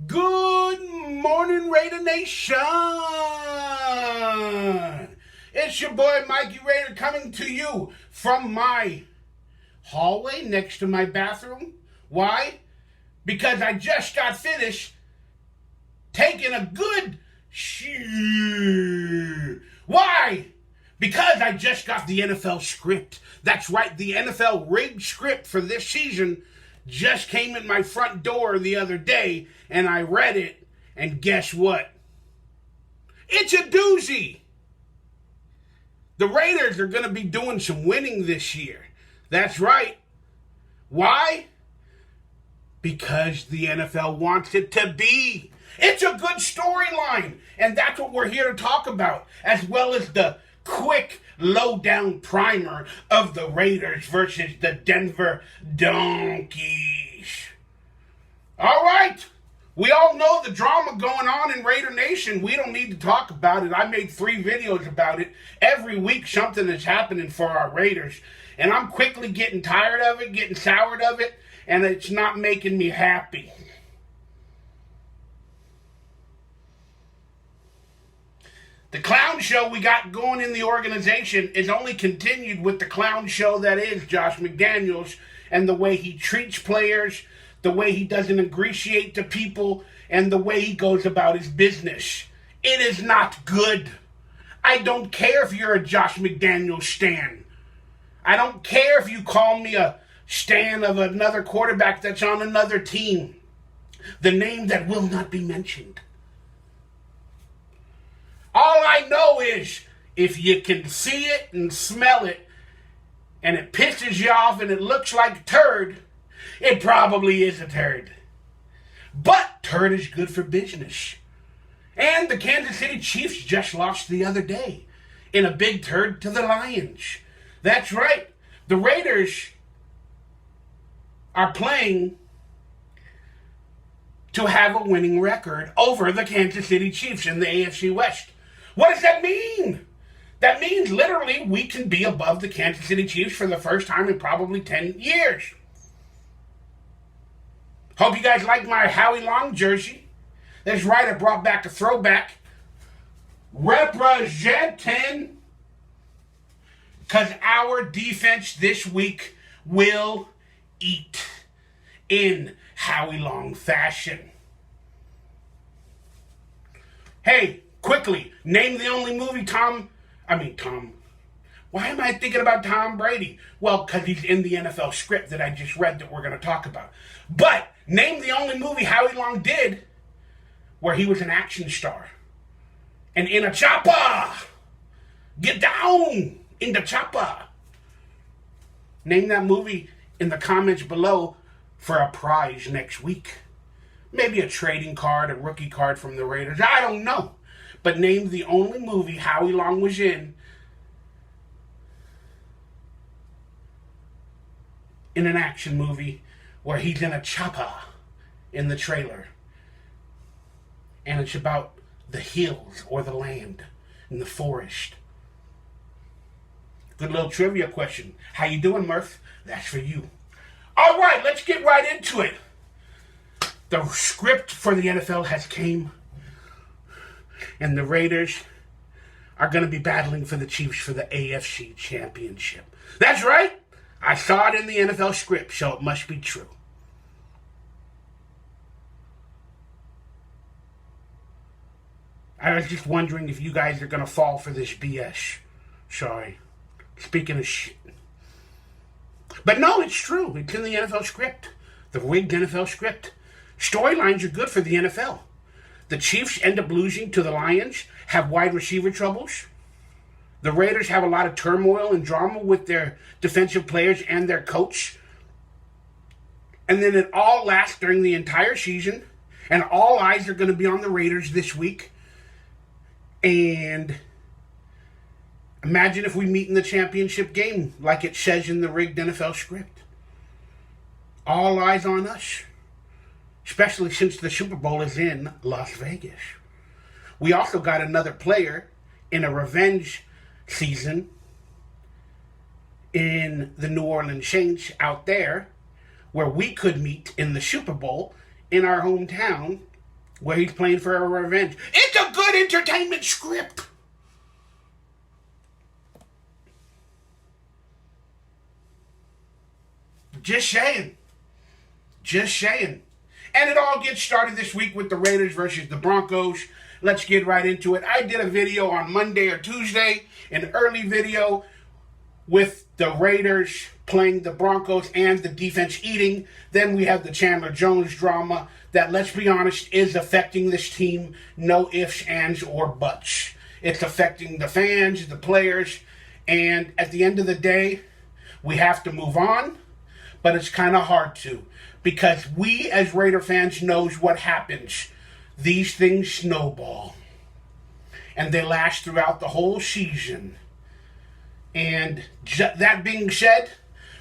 Good morning, Raider Nation! It's your boy Mikey Raider coming to you from my hallway next to my bathroom. Why? Because I just got finished taking a good shit. Why? Because I just got the NFL script. That's right, the NFL RIGG script for this season just came in my front door the other day, and I read it, and guess what? It's a doozy. The Raiders are going to be doing some winning this year. That's right. Why? Because the NFL wants it to be. It's a good storyline, and that's what we're here to talk about, as well as the quick low-down primer of the Raiders versus the Denver Donkeys. All right. We all know the drama going on in Raider Nation. We don't need to talk about it. I made 3 videos about it. Every week something is happening for our Raiders. And I'm quickly getting tired of it, getting soured of it, and it's not making me happy. The clown show we got going in the organization is only continued with the clown show that is Josh McDaniels and the way he treats players, the way he doesn't ingratiate to people, and the way he goes about his business. It is not good. I don't care if you're a Josh McDaniels stan. I don't care if you call me a stan of another quarterback that's on another team. The name that will not be mentioned. All I know is if you can see it and smell it and it pisses you off and it looks like a turd, it probably is a turd. But turd is good for business. And the Kansas City Chiefs just lost the other day in a big turd to the Lions. That's right. The Raiders are playing to have a winning record over the Kansas City Chiefs in the AFC West. What does that mean? That means literally we can be above the Kansas City Chiefs for the first time in probably 10 years. Hope you guys like my Howie Long jersey. That's right, I brought back a throwback. Representing. Because our defense this week will eat in Howie Long fashion. Hey, quickly, name the only movie Why am I thinking about Tom Brady? Well, because he's in the NFL script that I just read that we're going to talk about. But name the only movie Howie Long did where he was an action star. And in a chopper. Get down in the chopper. Name that movie in the comments below for a prize next week. Maybe a trading card, a rookie card from the Raiders. I don't know. But name the only movie Howie Long was in an action movie where he's in a chopper in the trailer. And it's about the hills or the land in the forest. Good little trivia question. How you doing, Murph? That's for you. All right, let's get right into it. The script for the NFL has came. And the Raiders are going to be battling for the Chiefs for the AFC Championship. That's right. I saw it in the NFL script, so it must be true. I was just wondering if you guys are going to fall for this BS. Sorry. Speaking of shit. But no, it's true. It's in the NFL script. The rigged NFL script. Storylines are good for the NFL. The Chiefs end up losing to the Lions, have wide receiver troubles. The Raiders have a lot of turmoil and drama with their defensive players and their coach. And then it all lasts during the entire season. And all eyes are going to be on the Raiders this week. And imagine if we meet in the championship game like it says in the rigged NFL script. All eyes on us. Especially since the Super Bowl is in Las Vegas. We also got another player in a revenge season in the New Orleans Saints out there where we could meet in the Super Bowl in our hometown where he's playing for a revenge. It's a good entertainment script. Just saying. Just saying. And it all gets started this week with the Raiders versus the Broncos. Let's get right into it. I did a video on Monday or Tuesday, an early video with the Raiders playing the Broncos and the defense eating. Then we have the Chandler Jones drama that, let's be honest, is affecting this team. No ifs, ands, or buts. It's affecting the fans, the players, and at the end of the day, we have to move on, but it's kind of hard to, because we as Raider fans knows what happens. These things snowball, and they last throughout the whole season. And that being said,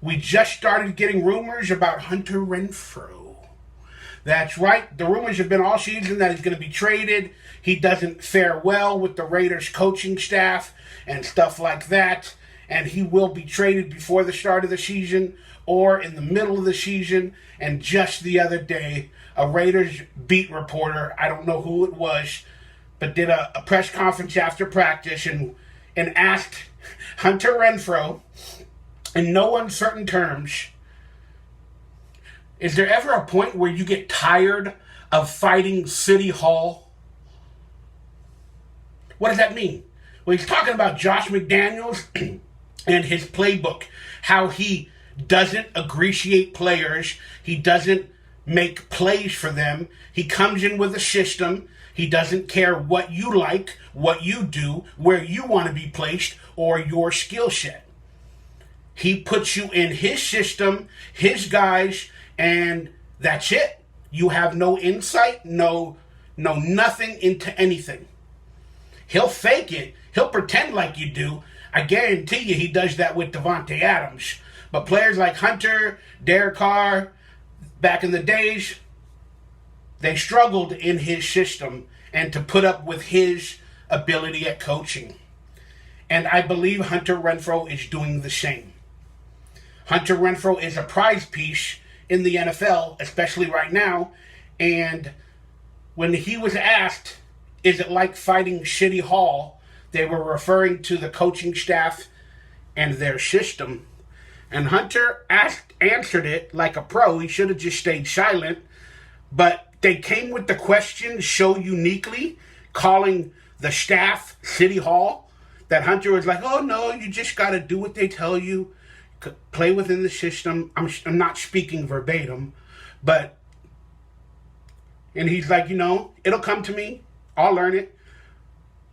we just started getting rumors about Hunter Renfrow. That's right. The rumors have been all season that he's going to be traded. He doesn't fare well with the Raiders coaching staff and stuff like that. And he will be traded before the start of the season or in the middle of the season. And just the other day, a Raiders beat reporter, I don't know who it was, but did a press conference after practice and asked Hunter Renfrow, in no uncertain terms, is there ever a point where you get tired of fighting City Hall? What does that mean? Well, he's talking about Josh McDaniels and his playbook, how he doesn't ingratiate players, he doesn't make plays for them, he comes in with a system, he doesn't care what you like, what you do, where you want to be placed, or your skill set. He puts you in his system, his guys, and that's it. You have no insight, no nothing into anything. He'll fake it. He'll pretend like you do. I guarantee you he does that with Davante Adams. But players like Hunter, Derek Carr, back in the days, they struggled in his system and to put up with his ability at coaching. And I believe Hunter Renfrow is doing the same. Hunter Renfrow is a prize piece in the NFL, especially right now. And when he was asked, is it like fighting City Hall, they were referring to the coaching staff and their system. And Hunter answered it like a pro. He should have just stayed silent. But they came with the question so uniquely, calling the staff City Hall, that Hunter was like, oh no, you just got to do what they tell you. Play within the system. I'm not speaking verbatim. But, and he's like, it'll come to me. I'll learn it.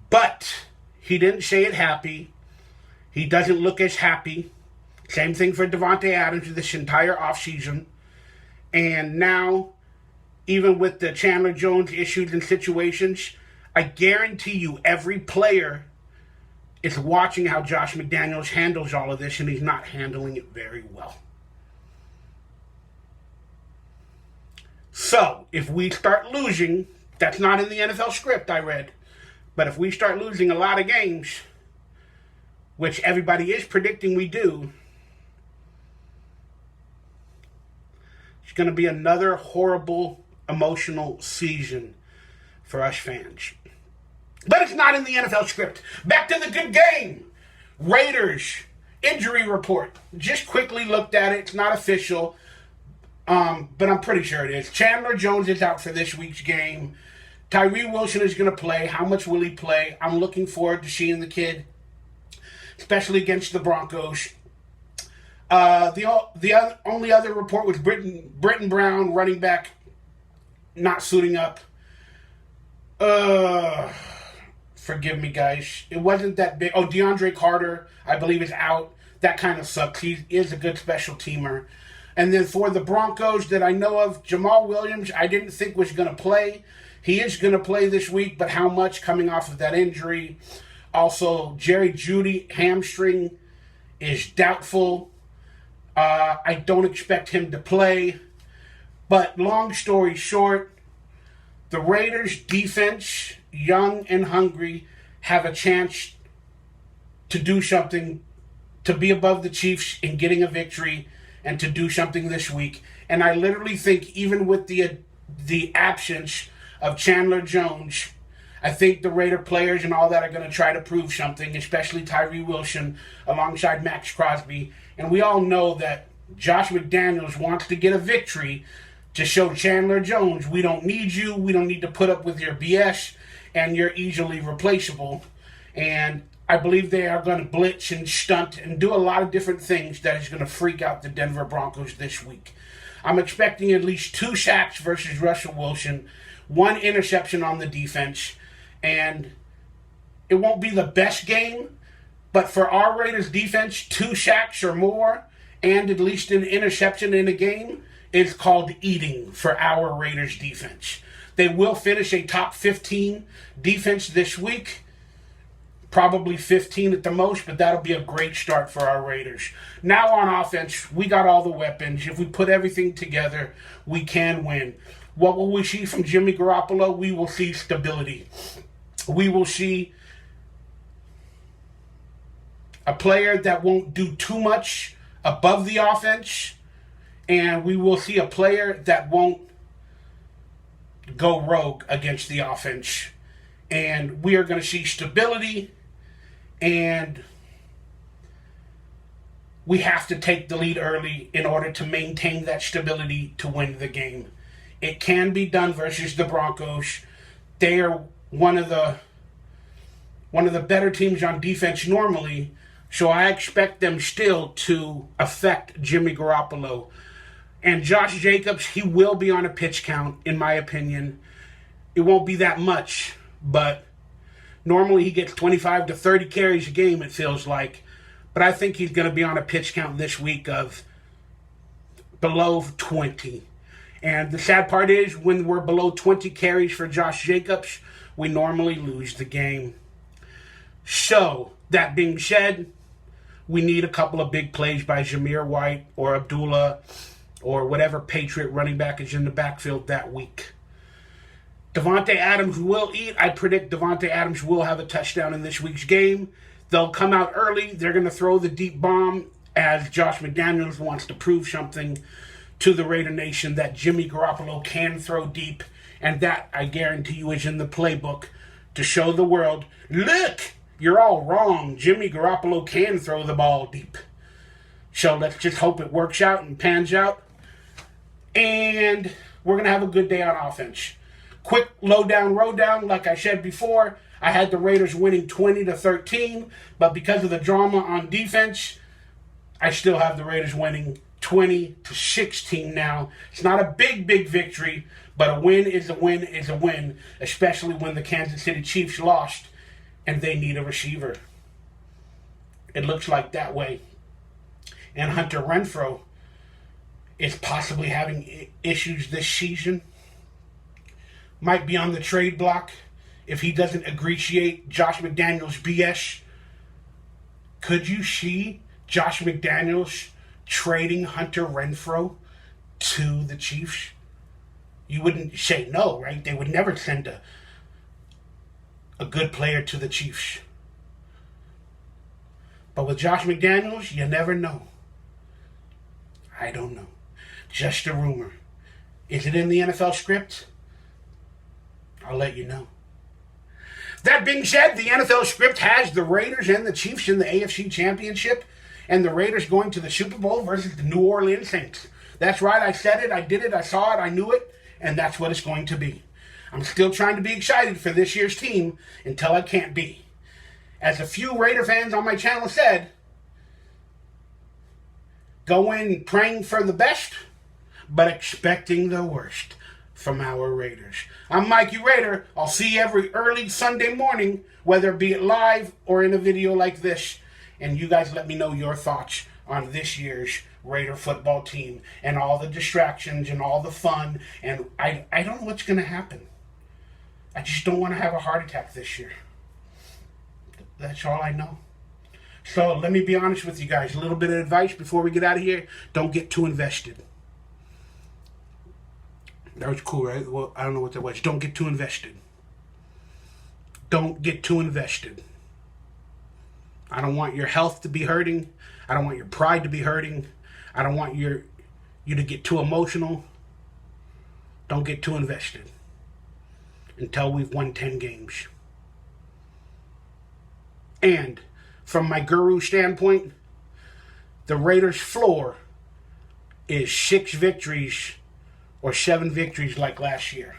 But he didn't say it happy. He doesn't look as happy. Same thing for Davante Adams this entire offseason. And now, even with the Chandler Jones issues and situations, I guarantee you every player is watching how Josh McDaniels handles all of this, and he's not handling it very well. So, if we start losing, that's not in the NFL script I read, but if we start losing a lot of games, which everybody is predicting we do, it's going to be another horrible, emotional season for us fans. But it's not in the NFL script. Back to the good game. Raiders injury report. Just quickly looked at it. It's not official, but I'm pretty sure it is. Chandler Jones is out for this week's game. Tyree Wilson is going to play. How much will he play? I'm looking forward to seeing the kid, especially against the Broncos. The only other report was Britton Brown, running back, not suiting up. Forgive me, guys. It wasn't that big. Oh, DeAndre Carter, I believe, is out. That kind of sucks. He is a good special teamer. And then for the Broncos that I know of, Jamal Williams, I didn't think was going to play. He is going to play this week, but how much coming off of that injury? Also, Jerry Jeudy, hamstring, is doubtful. I don't expect him to play. But long story short, the Raiders' defense, young and hungry, have a chance to do something, to be above the Chiefs in getting a victory, and to do something this week. And I literally think even with the absence of Chandler Jones. I think the Raider players and all that are going to try to prove something, especially Tyree Wilson alongside Max Crosby. And we all know that Josh McDaniels wants to get a victory to show Chandler Jones, we don't need you, we don't need to put up with your BS, and you're easily replaceable. And I believe they are going to blitz and stunt and do a lot of different things that is going to freak out the Denver Broncos this week. I'm expecting at least 2 sacks versus Russell Wilson, 1 interception on the defense, and it won't be the best game, but for our Raiders defense, 2 sacks or more and at least an interception in a game is called eating for our Raiders defense. They will finish a top 15 defense this week, probably 15 at the most, but that'll be a great start for our Raiders. Now on offense, we got all the weapons. If we put everything together, we can win. What will we see from Jimmy Garoppolo? We will see stability. We will see a player that won't do too much above the offense, and we will see a player that won't go rogue against the offense. And we are going to see stability, and we have to take the lead early in order to maintain that stability to win the game. It can be done versus the Broncos. They are one of the better teams on defense normally, so I expect them still to affect Jimmy Garoppolo. And Josh Jacobs, he will be on a pitch count, in my opinion. It won't be that much, but normally he gets 25 to 30 carries a game, it feels like. But I think he's going to be on a pitch count this week of below 20. And the sad part is, when we're below 20 carries for Josh Jacobs, we normally lose the game. So, that being said, we need a couple of big plays by Zamir White or Abdullah or whatever Patriot running back is in the backfield that week. Davante Adams will eat. I predict Davante Adams will have a touchdown in this week's game. They'll come out early. They're going to throw the deep bomb as Josh McDaniels wants to prove something to the Raider Nation that Jimmy Garoppolo can throw deep, and that, I guarantee you, is in the playbook to show the world, look, you're all wrong. Jimmy Garoppolo can throw the ball deep. So let's just hope it works out and pans out. And we're going to have a good day on offense. Quick lowdown, like I said before, I had the Raiders winning 20-13, but because of the drama on defense, I still have the Raiders winning 20-16 now. It's not a big victory, but a win is a win is a win, especially when the Kansas City Chiefs lost and they need a receiver. It looks like that way. And Hunter Renfrow is possibly having issues this season. Might be on the trade block if he doesn't ingratiate Josh McDaniels' BS. Could you see Josh McDaniels trading Hunter Renfrow to the Chiefs? You wouldn't say no, right? They would never send a good player to the Chiefs. But with Josh McDaniels, you never know. I don't know. Just a rumor. Is it in the NFL script? I'll let you know. That being said, the NFL script has the Raiders and the Chiefs in the AFC Championship, and the Raiders going to the Super Bowl versus the New Orleans Saints. That's right, I said it, I did it, I saw it, I knew it, and that's what it's going to be. I'm still trying to be excited for this year's team until I can't be. As a few Raider fans on my channel said, go in praying for the best, but expecting the worst from our Raiders. I'm Mikey Raider. I'll see you every early Sunday morning, whether it be it live or in a video like this. And you guys let me know your thoughts on this year's Raider football team and all the distractions and all the fun. And I don't know what's going to happen. I just don't want to have a heart attack this year. That's all I know. So let me be honest with you guys. A little bit of advice before we get out of here. Don't get too invested. That was cool, right? Well, I don't know what that was. Don't get too invested. Don't get too invested. I don't want your health to be hurting. I don't want your pride to be hurting. I don't want you to get too emotional. Don't get too invested. until we've won 10 games. And from my guru standpoint, the Raiders' floor is 6 victories or 7 victories like last year.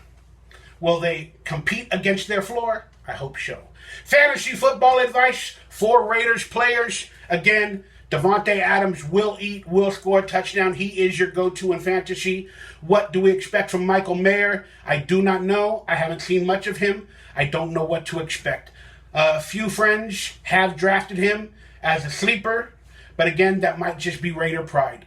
Will they compete against their floor? I hope so. Fantasy football advice for Raiders players. Again, Davante Adams will score a touchdown. He is your go-to in fantasy. What do we expect from Michael Mayer? I do not know. I haven't seen much of him. I don't know what to expect. A few friends have drafted him as a sleeper, but again, that might just be Raider pride.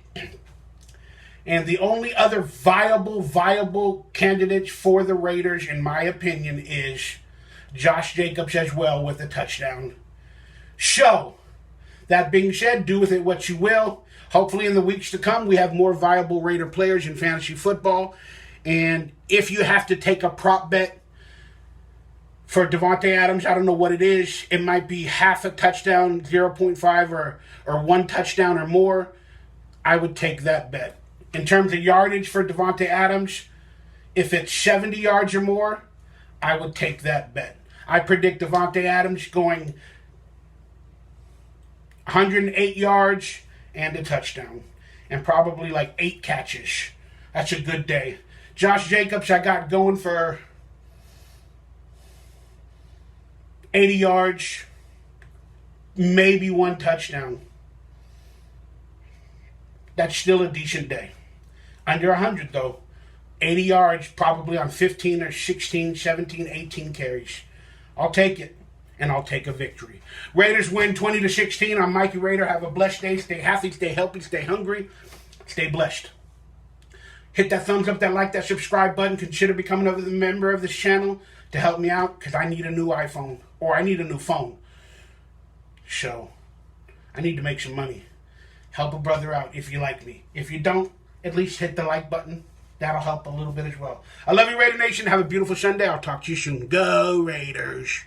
And the only other viable candidate for the Raiders, in my opinion, is Josh Jacobs as well with a touchdown. So, that being said, do with it what you will. Hopefully in the weeks to come, we have more viable Raider players in fantasy football. And if you have to take a prop bet for Davante Adams, I don't know what it is. It might be half a touchdown, 0.5, or 1 touchdown or more. I would take that bet. In terms of yardage for Davante Adams, if it's 70 yards or more, I would take that bet. I predict Davante Adams going 108 yards and a touchdown. And probably like 8 catches. That's a good day. Josh Jacobs, I got going for 80 yards, maybe 1 touchdown. That's still a decent day. Under 100, though. 80 yards, probably on 15 or 16, 17, 18 carries. I'll take it, and I'll take a victory. Raiders win 20-16. I'm Mikey Raider. Have a blessed day. Stay healthy, stay healthy, stay hungry. Stay blessed. Hit that thumbs up, that like, that subscribe button. Consider becoming a member of this channel to help me out, because I need a new iPhone, or I need a new phone. So, I need to make some money. Help a brother out if you like me. If you don't, at least hit the like button. That'll help a little bit as well. I love you, Raider Nation. Have a beautiful Sunday. I'll talk to you soon. Go Raiders.